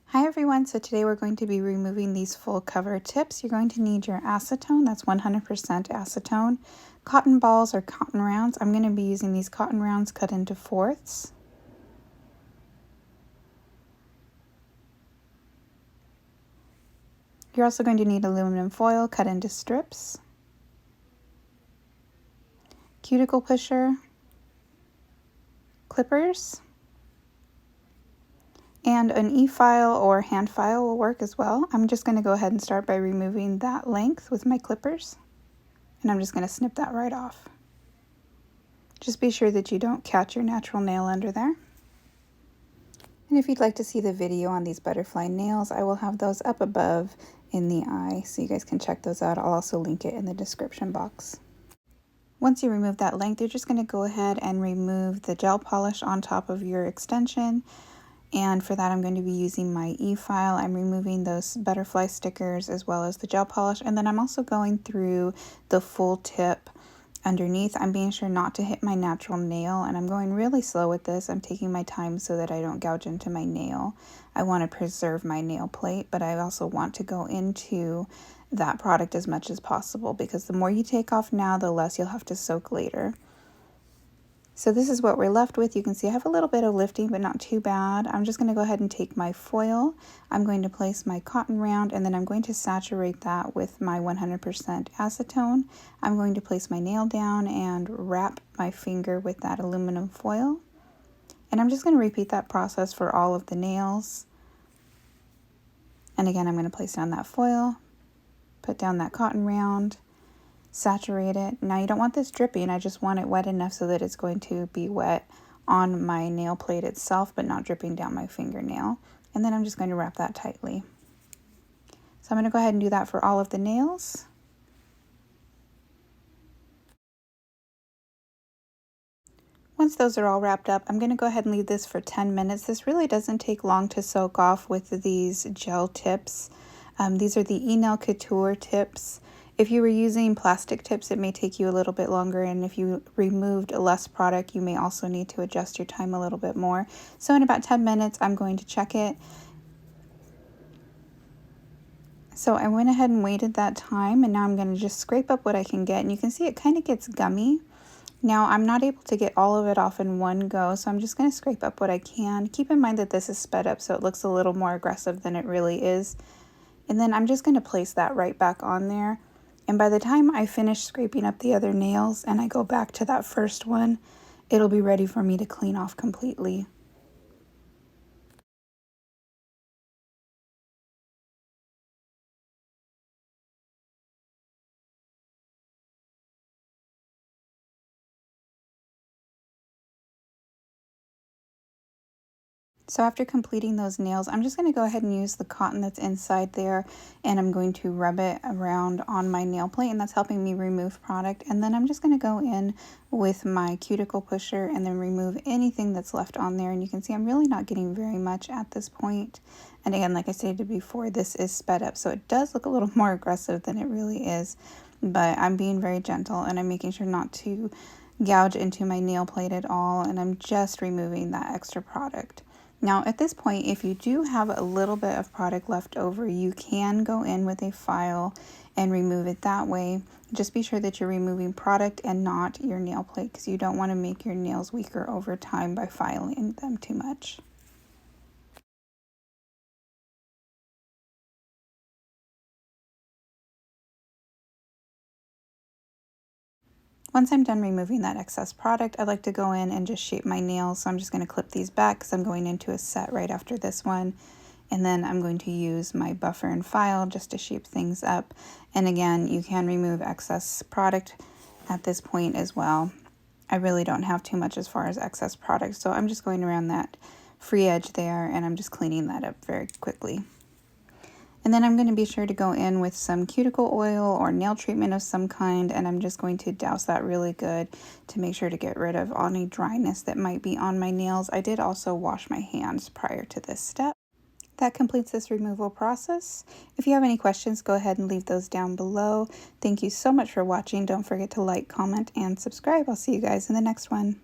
Hi everyone, so today we're going to be removing these full cover tips. You're going to need your acetone, that's 100% acetone, cotton balls or cotton rounds. I'm going to be using these cotton rounds cut into fourths. You're also going to need aluminum foil cut into strips, cuticle pusher, clippers, and an e-file or hand file will work as well. I'm just going to go ahead and start by removing that length with my clippers, and I'm just going to snip that right off. Just be sure that you don't catch your natural nail under there. And if you'd like to see the video on these butterfly nails, I will have those up above in the eye, so you guys can check those out. I'll also link it in the description box. Once you remove that length, you're just going to go ahead and remove the gel polish on top of your extension. And for that, I'm going to be using my e-file. I'm removing those butterfly stickers as well as the gel polish. And then I'm also going through the full tip underneath. I'm being sure not to hit my natural nail, and I'm going really slow with this. I'm taking my time so that I don't gouge into my nail. I want to preserve my nail plate, but I also want to go into that product as much as possible, because the more you take off now, the less you'll have to soak later. So this is what we're left with. You can see I have a little bit of lifting, but not too bad. I'm just going to go ahead and take my foil. I'm going to place my cotton round, and then I'm going to saturate that with my 100% acetone. I'm going to place my nail down and wrap my finger with that aluminum foil. And I'm just going to repeat that process for all of the nails. And again, I'm going to place down that foil, put down that cotton round, saturate it. Now you don't want this dripping, I just want it wet enough so that it's going to be wet on my nail plate itself, but not dripping down my fingernail. And then I'm just going to wrap that tightly. So I'm going to go ahead and do that for all of the nails. Once those are all wrapped up, I'm going to go ahead and leave this for 10 minutes. This really doesn't take long to soak off with these gel tips. These are the eNail Couture tips. If you were using plastic tips, it may take you a little bit longer, and if you removed less product, you may also need to adjust your time a little bit more. So in about 10 minutes, I'm going to check it. So I went ahead and waited that time, and now I'm going to just scrape up what I can get, and you can see it kind of gets gummy. Now I'm not able to get all of it off in one go, so I'm just going to scrape up what I can. Keep in mind that this is sped up, so it looks a little more aggressive than it really is. And then I'm just going to place that right back on there. And by the time I finish scraping up the other nails and I go back to that first one, it'll be ready for me to clean off completely. So after completing those nails, I'm just going to go ahead and use the cotton that's inside there, and I'm going to rub it around on my nail plate, and that's helping me remove product. And then I'm just going to go in with my cuticle pusher and then remove anything that's left on there. And you can see I'm really not getting very much at this point. And again, like I stated before, this is sped up, so it does look a little more aggressive than it really is. But I'm being very gentle, and I'm making sure not to gouge into my nail plate at all, and I'm just removing that extra product. Now at this point, if you do have a little bit of product left over, you can go in with a file and remove it that way. Just be sure that you're removing product and not your nail plate, because you don't want to make your nails weaker over time by filing them too much. Once I'm done removing that excess product, I like to go in and just shape my nails. So I'm just going to clip these back because I'm going into a set right after this one. And then I'm going to use my buffer and file just to shape things up. And again, you can remove excess product at this point as well. I really don't have too much as far as excess product, so I'm just going around that free edge there, and I'm just cleaning that up very quickly. And then I'm going to be sure to go in with some cuticle oil or nail treatment of some kind, and I'm just going to douse that really good to make sure to get rid of any dryness that might be on my nails. I did also wash my hands prior to this step. That completes this removal process. If you have any questions, go ahead and leave those down below. Thank you so much for watching. Don't forget to like, comment, and subscribe. I'll see you guys in the next one.